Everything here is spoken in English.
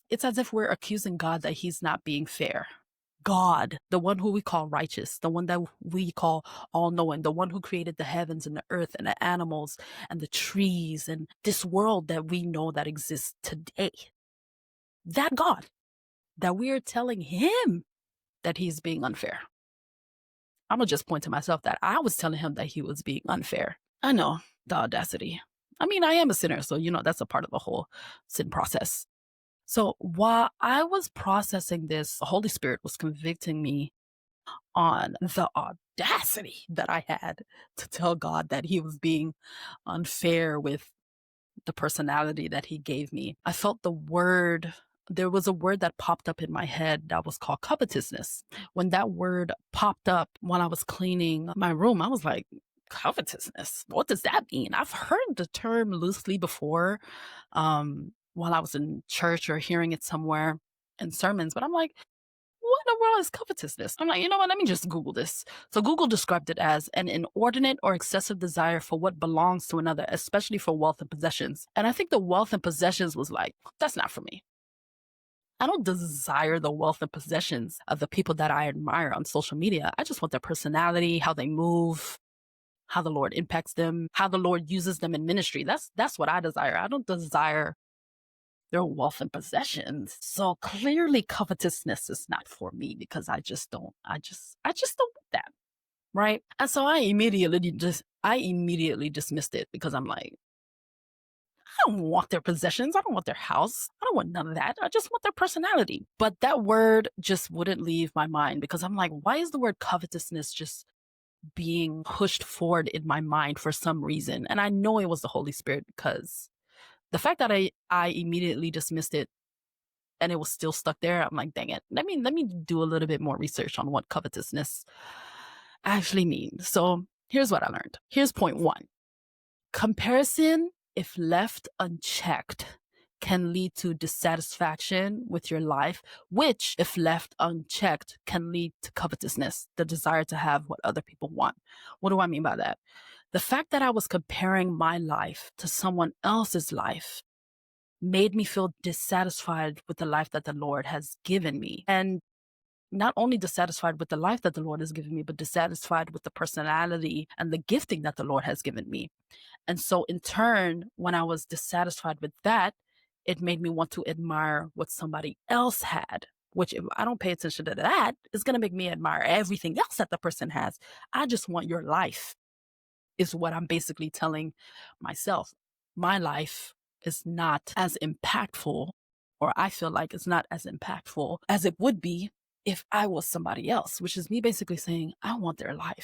It's as if we're accusing God that he's not being fair. God, the one who we call righteous, the one that we call all knowing, the one who created the heavens and the earth and the animals and the trees and this world that we know that exists today. That God, that we are telling him that he's being unfair. I'm going to just point to myself that I was telling him that he was being unfair. I know, the audacity. I mean, I am a sinner, so, that's a part of the whole sin process. So while I was processing this, the Holy Spirit was convicting me on the audacity that I had to tell God that he was being unfair with the personality that he gave me. I felt there was a word that popped up in my head that was called covetousness. When that word popped up when I was cleaning my room, I was like, covetousness? What does that mean? I've heard the term loosely before while I was in church or hearing it somewhere in sermons, but I'm like, what in the world is covetousness? I'm like, you know what? Let me just Google this. So Google described it as an inordinate or excessive desire for what belongs to another, especially for wealth and possessions. And I think the wealth and possessions was like, that's not for me. I don't desire the wealth and possessions of the people that I admire on social media. I just want their personality, how they move, how the Lord impacts them, how the Lord uses them in ministry. That's what I desire. I don't desire their wealth and possessions. So clearly covetousness is not for me because I just don't want that. Right. And so I immediately dismissed it because I'm like, I don't want their possessions. I don't want their house. I don't want none of that. I just want their personality. But that word just wouldn't leave my mind because I'm like, why is the word covetousness just being pushed forward in my mind for some reason? And I know it was the Holy Spirit because the fact that I immediately dismissed it and it was still stuck there, I'm like, dang it. Let me do a little bit more research on what covetousness actually means. So here's what I learned. Here's point one. Comparison, if left unchecked, can lead to dissatisfaction with your life, which, if left unchecked, can lead to covetousness, the desire to have what other people want. What do I mean by that? The fact that I was comparing my life to someone else's life made me feel dissatisfied with the life that the Lord has given me. And not only dissatisfied with the life that the Lord has given me, but dissatisfied with the personality and the gifting that the Lord has given me. And so in turn, when I was dissatisfied with that, it made me want to admire what somebody else had, which if I don't pay attention to that, is going to make me admire everything else that the person has. I just want your life, is what I'm basically telling myself. My life is not as impactful, or I feel like it's not as impactful as it would be if I was somebody else, which is me basically saying, I want their life.